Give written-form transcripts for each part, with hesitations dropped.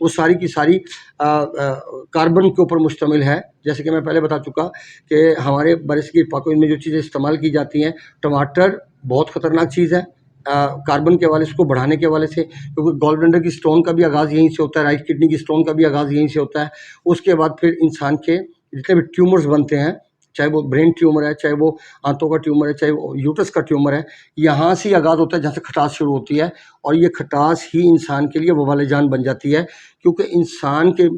وہ ساری کی ساری کاربن کے اوپر مشتمل ہے. جیسے کہ میں پہلے بتا چکا کہ ہمارے برصغیر پاک و ہند میں جو چیزیں استعمال کی جاتی ہیں، ٹماٹر بہت خطرناک چیز ہے کاربن کے حوالے سے، اس کو بڑھانے کے حوالے سے، کیونکہ گال بلڈر کی سٹون کا بھی آغاز یہیں سے ہوتا ہے، رائٹ کڈنی کی سٹون کا بھی آغاز یہیں سے ہوتا ہے. اس کے بعد پھر انسان کے جتنے بھی ٹیومرز بنتے ہیں، چاہے وہ برین ٹیومر ہے، چاہے وہ آنتوں کا ٹیومر ہے، چاہے وہ یوٹرس کا ٹیومر ہے، یہاں سے ہی آغاز ہوتا ہے جہاں سے کھٹاس شروع ہوتی ہے. اور یہ کھٹاس ہی انسان کے لیے وبال جان بن جاتی ہے، کیونکہ انسان کے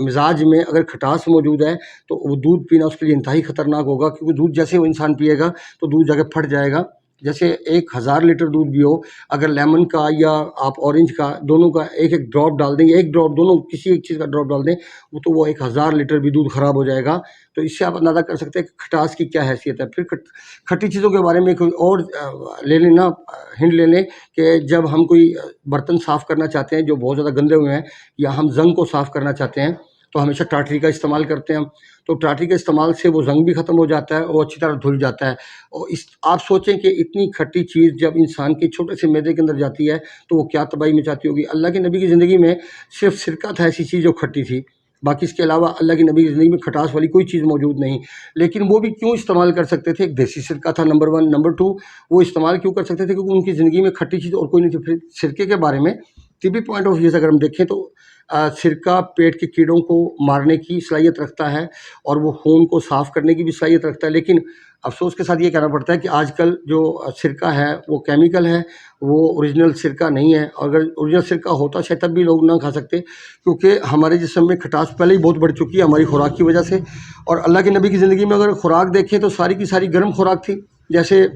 مزاج میں اگر کھٹاس موجود ہے تو وہ دودھ پینا اس کے لیے انتہائی خطرناک ہوگا، کیونکہ دودھ جیسے وہ انسان پیے گا تو دودھ جا کے پھٹ جائے گا. جیسے 1000 لیٹر دودھ بھی ہو، اگر لیمن کا یا آپ اورنج کا دونوں کا ایک ایک ڈراپ ڈال دیں، یا ایک ڈراپ دونوں کسی ایک چیز کا ڈراپ ڈال دیں، وہ 1000 لیٹر بھی دودھ خراب ہو جائے گا. تو اس سے آپ اندازہ کر سکتے ہیں کہ کھٹاس کی کیا حیثیت ہے. پھر کھٹی چیزوں کے بارے میں کوئی اور لے لیں نا، ہنٹ لے لیں کہ جب ہم کوئی برتن صاف کرنا چاہتے ہیں جو بہت زیادہ گندے ہوئے ہیں، یا ہم زنگ کو صاف کرنا چاہتے ہیں، تو ہمیشہ ٹاٹری کا استعمال کرتے ہیں ہم. تو ٹاٹری کے استعمال سے وہ زنگ بھی ختم ہو جاتا ہے، وہ اچھی طرح دھل جاتا ہے. اور آپ سوچیں کہ اتنی کھٹی چیز جب انسان کے چھوٹے سے معدے کے اندر جاتی ہے تو وہ کیا تباہی مچاتی ہوگی. اللہ کے نبی کی زندگی میں صرف سرکہ تھا ایسی چیز جو کھٹی تھی، باقی اس کے علاوہ اللہ کے نبی کی زندگی میں کھٹاس والی کوئی چیز موجود نہیں. لیکن وہ بھی کیوں استعمال کر سکتے تھے؟ ایک دیسی سرکہ تھا نمبر 1. نمبر 2، وہ استعمال کیوں کر سکتے تھے؟ کیونکہ ان کی زندگی میں کھٹی چیز اور کوئی نہیں تھی. پھر سرکے کے بارے میں طبی پوائنٹ آف ویو سے اگر ہم دیکھیں تو سرکہ پیٹ کے کیڑوں کو مارنے کی صلاحیت رکھتا ہے، اور وہ خون کو صاف کرنے کی بھی صلاحیت رکھتا ہے. لیکن افسوس کے ساتھ یہ کہنا پڑتا ہے کہ آج کل جو سرکہ ہے وہ کیمیکل ہے، وہ اوریجنل سرکہ نہیں ہے. اگر اوریجنل سرکہ ہوتا شاید تب بھی لوگ نہ کھا سکتے، کیونکہ ہمارے جسم میں کھٹاس پہلے ہی بہت بڑھ چکی ہے ہماری خوراک کی وجہ سے. اور اللہ کے نبی کی زندگی میں اگر خوراک دیکھیں تو ساری کی ساری گرم خوراک تھی. جیسے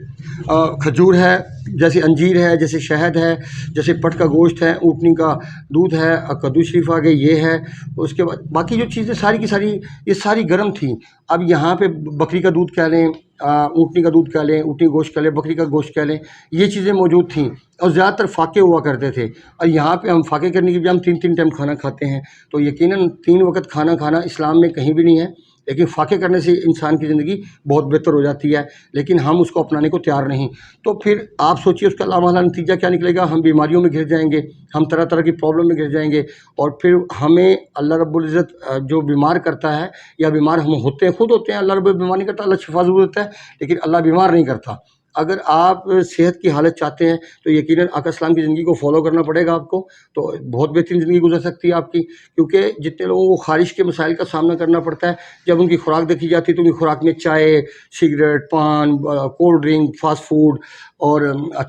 کھجور ہے، جیسے انجیر ہے، جیسے شہد ہے، جیسے پٹ کا گوشت ہے، اونٹنی کا دودھ ہے، کدو شریف آگے یہ ہے. اس کے بعد باقی جو چیزیں ساری کی ساری یہ ساری گرم تھیں. اب یہاں پہ بکری کا دودھ کہہ لیں، اونٹنی کا دودھ کہہ لیں، اونٹنی گوشت کہہ لیں، بکری کا گوشت کہہ لیں، یہ چیزیں موجود تھیں. اور زیادہ تر فاقے ہوا کرتے تھے. اور یہاں پہ ہم فاقے کرنے کی بھی ہم 3 ٹائم کھانا کھاتے ہیں. تو یقیناً 3 وقت کھانا کھانا اسلام میں کہیں بھی نہیں ہے، لیکن فاقے کرنے سے انسان کی زندگی بہت بہتر ہو جاتی ہے، لیکن ہم اس کو اپنانے کو تیار نہیں. تو پھر آپ سوچئے اس کا لامحالہ نتیجہ کیا نکلے گا؟ ہم بیماریوں میں گھر جائیں گے، ہم طرح طرح کی پرابلم میں گھر جائیں گے. اور پھر ہمیں اللہ رب العزت جو بیمار کرتا ہے، یا بیمار ہم ہوتے ہیں، خود ہوتے ہیں، اللہ رب بیمار نہیں کرتا، اللہ شفا ضرور دیتا ہے، لیکن اللہ بیمار نہیں کرتا. اگر آپ صحت کی حالت چاہتے ہیں تو یقیناً آقا اسلام کی زندگی کو فالو کرنا پڑے گا آپ کو. تو بہت بہترین زندگی گزر سکتی ہے آپ کی، کیونکہ جتنے لوگوں کو خارش کے مسائل کا سامنا کرنا پڑتا ہے، جب ان کی خوراک دیکھی جاتی ہے تو ان کی خوراک میں چائے، سگریٹ، پان، کولڈ ڈرنک، فاسٹ فوڈ، اور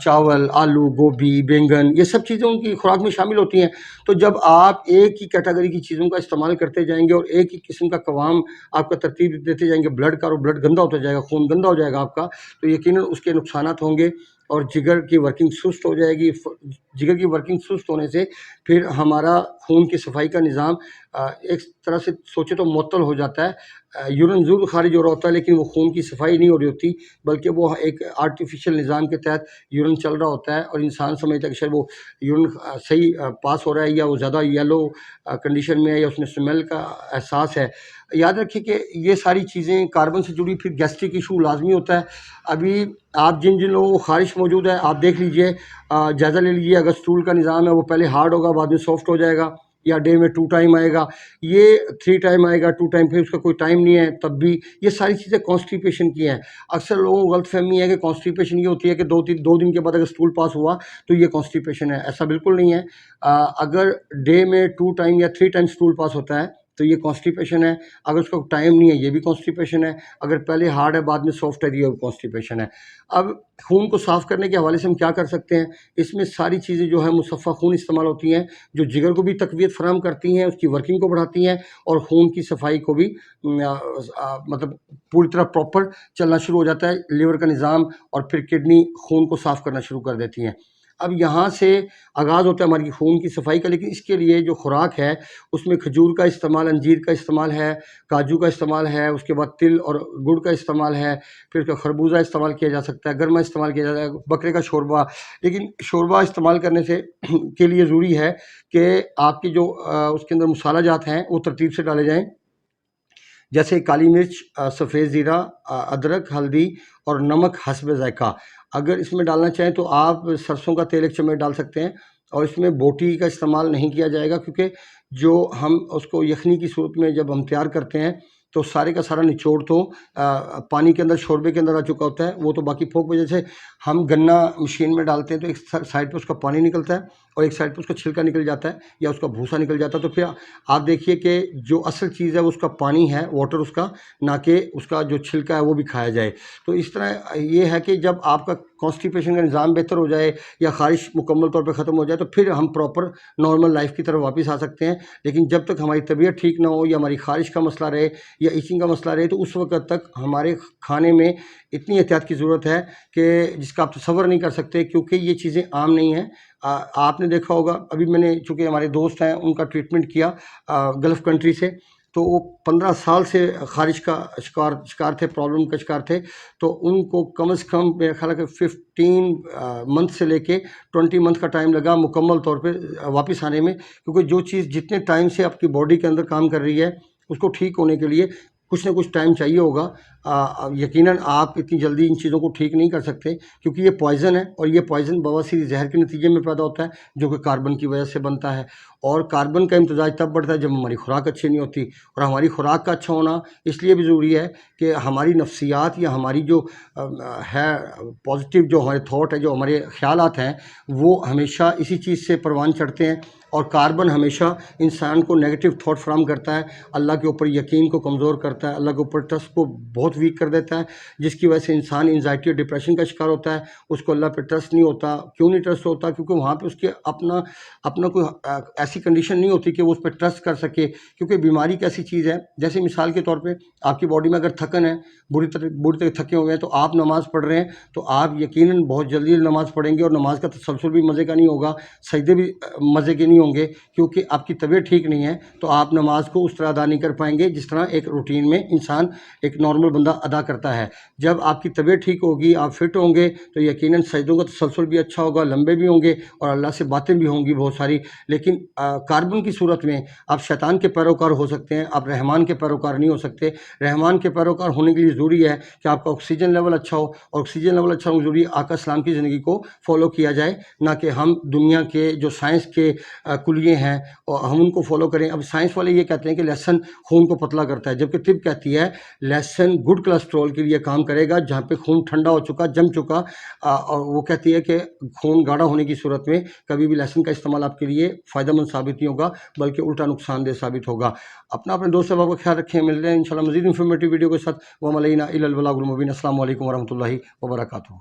چاول، آلو، گوبھی، بینگن، یہ سب چیزیں ان کی خوراک میں شامل ہوتی ہیں. تو جب آپ ایک ہی کیٹیگری کی چیزوں کا استعمال کرتے جائیں گے اور ایک ہی قسم کا قوام آپ کا ترتیب دیتے جائیں گے بلڈ کا، اور بلڈ گندا ہوتا جائے گا، خون گندا ہو جائے گا آپ کا، تو یقیناً اس کے نقصانات ہوں گے. اور جگر کی ورکنگ سست ہو جائے گی. جگر کی ورکنگ سست ہونے سے پھر ہمارا خون کی صفائی کا نظام ایک طرح سے سوچے تو معطل ہو جاتا ہے. یورین ضرور خارج ہو رہا ہوتا ہے، لیکن وہ خون کی صفائی نہیں ہو رہی ہوتی، بلکہ وہ ایک آرٹیفیشل نظام کے تحت یورین چل رہا ہوتا ہے، اور انسان سمجھتا ہے کہ شاید وہ یورین صحیح پاس ہو رہا ہے، یا وہ زیادہ یلو کنڈیشن میں ہے، یا اس میں اسمیل کا احساس ہے. یاد رکھیے کہ یہ ساری چیزیں کاربن سے جڑی. پھر گیسٹرک ایشو لازمی ہوتا ہے. ابھی آپ جن لوگوں کو خارش موجود ہے آپ دیکھ لیجئے، جائزہ لے لیجئے. اگر اسٹول کا نظام ہے وہ پہلے ہارڈ ہوگا، بعد میں سافٹ ہو جائے گا، یا ڈے میں 2 ٹائم آئے گا، یہ 3 ٹائم آئے گا، 2 ٹائم پھر اس کا کوئی ٹائم نہیں ہے تب بھی. یہ ساری چیزیں کانسٹیپیشن کی ہیں. اکثر لوگوں کو غلط فہمی ہے کہ کانسٹیپیشن یہ ہوتی ہے کہ 2 دن کے بعد اگر اسٹول پاس ہوا تو یہ کانسٹیپیشن ہے. ایسا بالکل نہیں ہے. اگر ڈے میں 2 ٹائم یا 3 ٹائم اسٹول پاس ہوتا ہے تو یہ کانسٹیپیشن ہے. اگر اس کا ٹائم نہیں ہے یہ بھی کانسٹیپیشن ہے. اگر پہلے ہارڈ ہے بعد میں سافٹ ہے یہ بھی کانسٹیپیشن ہے. اب خون کو صاف کرنے کے حوالے سے ہم کیا کر سکتے ہیں؟ اس میں ساری چیزیں جو ہے مصفہ خون استعمال ہوتی ہیں، جو جگر کو بھی تقویت فراہم کرتی ہیں، اس کی ورکنگ کو بڑھاتی ہیں، اور خون کی صفائی کو بھی مطلب پوری طرح پراپر چلنا شروع ہو جاتا ہے لیور کا نظام، اور پھر کڈنی خون کو صاف کرنا شروع کر دیتی ہیں. اب یہاں سے آغاز ہوتا ہے ہماری خون کی صفائی کا. لیکن اس کے لیے جو خوراک ہے اس میں کھجور کا استعمال، انجیر کا استعمال ہے، کاجو کا استعمال ہے، اس کے بعد تل اور گڑ کا استعمال ہے، پھر اس کا خربوزہ استعمال کیا جا سکتا ہے، گرما استعمال کیا جاتا ہے، بکرے کا شوربہ. لیکن شوربہ استعمال کرنے سے کے لیے ضروری ہے کہ آپ کی جو اس کے اندر مسالہ جات ہیں وہ ترتیب سے ڈالے جائیں، جیسے کالی مرچ، سفید زیرہ، ادرک، ہلدی اور نمک حسب ذائقہ. اگر اس میں ڈالنا چاہیں تو آپ سرسوں کا تیل 1 چمچ ڈال سکتے ہیں، اور اس میں بوٹی کا استعمال نہیں کیا جائے گا، کیونکہ جو ہم اس کو یخنی کی صورت میں جب ہم تیار کرتے ہیں تو سارے کا سارا نچوڑ تو پانی کے اندر، شوربے کے اندر آ چکا ہوتا ہے، وہ تو باقی پھونک وجہ سے ہم گنا مشین میں ڈالتے ہیں تو ایک سائڈ پہ اس کا پانی نکلتا ہے اور ایک سائڈ پہ اس کا چھلکا نکل جاتا ہے یا اس کا بھوسا نکل جاتا ہے، تو پھر آپ دیکھیے کہ جو اصل چیز ہے وہ اس کا پانی ہے، واٹر اس کا، نہ کہ اس کا جو چھلکا ہے وہ بھی کھایا جائے۔ تو اس طرح یہ ہے کہ جب آپ کا کانسٹیپیشن کا نظام بہتر ہو جائے یا خارش مکمل طور پہ ختم ہو جائے تو پھر ہم پراپر نارمل لائف کی طرف واپس آ سکتے ہیں، لیکن جب تک ہماری طبیعت ٹھیک نہ ہو یا ہماری خارش کا مسئلہ رہے یا ایچنگ کا مسئلہ رہے تو اس وقت تک ہمارے کھانے میں اتنی احتیاط کی ضرورت ہے کہ جس کا آپ تصور نہیں کر سکتے، کیونکہ یہ چیزیں عام نہیں ہیں۔ آپ نے دیکھا ہوگا، ابھی میں نے، چونکہ ہمارے دوست ہیں، ان کا ٹریٹمنٹ کیا گلف کنٹری سے، تو وہ 15 سال سے خارش کا شکار تھے، پرابلم کا شکار تھے، تو ان کو کم از کم میرا خیال ہے کہ 15 منتھ سے لے کے 20 منتھ کا ٹائم لگا مکمل طور پہ واپس آنے میں، کیونکہ جو چیز جتنے ٹائم سے آپ کی باڈی کے اندر کام کر رہی ہے اس کو ٹھیک ہونے کے لیے کچھ نہ کچھ ٹائم چاہیے ہوگا۔ یقیناً آپ اتنی جلدی ان چیزوں کو ٹھیک نہیں کر سکتے، کیونکہ یہ پوائزن ہے، اور یہ پوائزن بواسیر زہر کے نتیجے میں پیدا ہوتا ہے جو کہ کاربن کی وجہ سے بنتا ہے، اور کاربن کا امتزاج تب بڑھتا ہے جب ہماری خوراک اچھی نہیں ہوتی، اور ہماری خوراک کا اچھا ہونا اس لیے بھی ضروری ہے کہ ہماری نفسیات یا ہماری جو ہے پازیٹیو جو ہمارے تھاٹ ہے، جو ہمارے خیالات ہیں، وہ ہمیشہ اسی چیز سے پروان چڑھتے ہیں، اور کاربن ہمیشہ انسان کو نیگیٹو تھاٹ فراہم کرتا ہے، اللہ کے اوپر یقین کو کمزور کرتا ہے، اللہ کے اوپر ٹرسٹ کو بہت ویک کر دیتا ہے، جس کی وجہ سے انسان انزائٹی اور ڈپریشن کا شکار ہوتا ہے، اس کو اللہ پہ ٹرسٹ نہیں ہوتا۔ کیوں نہیں ٹرسٹ ہوتا؟ کیونکہ وہاں پہ اس کے اپنا کوئی ایسی کنڈیشن نہیں ہوتی کہ وہ اس پہ ٹرسٹ کر سکے، کیونکہ بیماری ایک ایسی چیز ہے، جیسے مثال کے طور پہ آپ کی باڈی میں اگر تھکن ہے، بری طرح تھکے ہوئے ہیں، تو آپ نماز پڑھ رہے ہیں تو آپ یقیناً بہت جلدی نماز پڑھیں گے، اور نماز کا تسلسل بھی مزے کا نہیں ہوگا، سجدے بھی مزے کے نہیں ہوں گے، کیونکہ آپ کی طبیعت ٹھیک نہیں ہے، تو آپ نماز کو اس طرح ادا نہیں کر پائیں گے جس طرح ایک روٹین میں انسان، ایک نارمل بندہ ادا کرتا ہے۔ جب آپ کی طبیعت ٹھیک ہوگی، آپ فٹ ہوں گے، تو یقیناً سجدوں کا تسلسل بھی اچھا ہوگا، لمبے بھی ہوں گے، اور اللہ سے باتیں بھی ہوں گی بہت ساری۔ لیکن کاربن کی صورت میں آپ شیطان کے پیروکار ہو سکتے ہیں، آپ رحمان کے پیروکار نہیں ہو سکتے۔ رحمان کے پیروکار ہونے کے لیے ضروری ہے کہ آپ کا آکسیجن لیول اچھا ہو، اور آکسیجن لیول اچھا ہونا ضروری ہے آقا اسلام کی زندگی کو فالو کیا جائے، نہ کہ ہم دنیا کے جو سائنس کے کلیے ہیں اور ہم ان کو فالو کریں۔ اب سائنس والے یہ کہتے ہیں کہ لہسن خون کو پتلا کرتا ہے، جبکہ طب کہتی ہے لہسن گڈ کولیسٹرول کے لیے کام کرے گا، جہاں پہ خون ٹھنڈا ہو چکا، جم چکا، اور وہ کہتی ہے کہ خون گاڑھا ہونے کی صورت میں کبھی بھی لہسن کا استعمال آپ کے لیے فائدہ مند ثابت نہیں ہوگا، بلکہ الٹا نقصان دہ ثابت ہوگا۔ اپنے دوست احباب کا خیال رکھیں، ملتے ہیں انشاءاللہ مزید انفارمیٹیو ویڈیو کے ساتھ۔ وما علینا الا البلاغ المبین۔ السلام علیکم ورحمۃ اللہ وبرکاتہ۔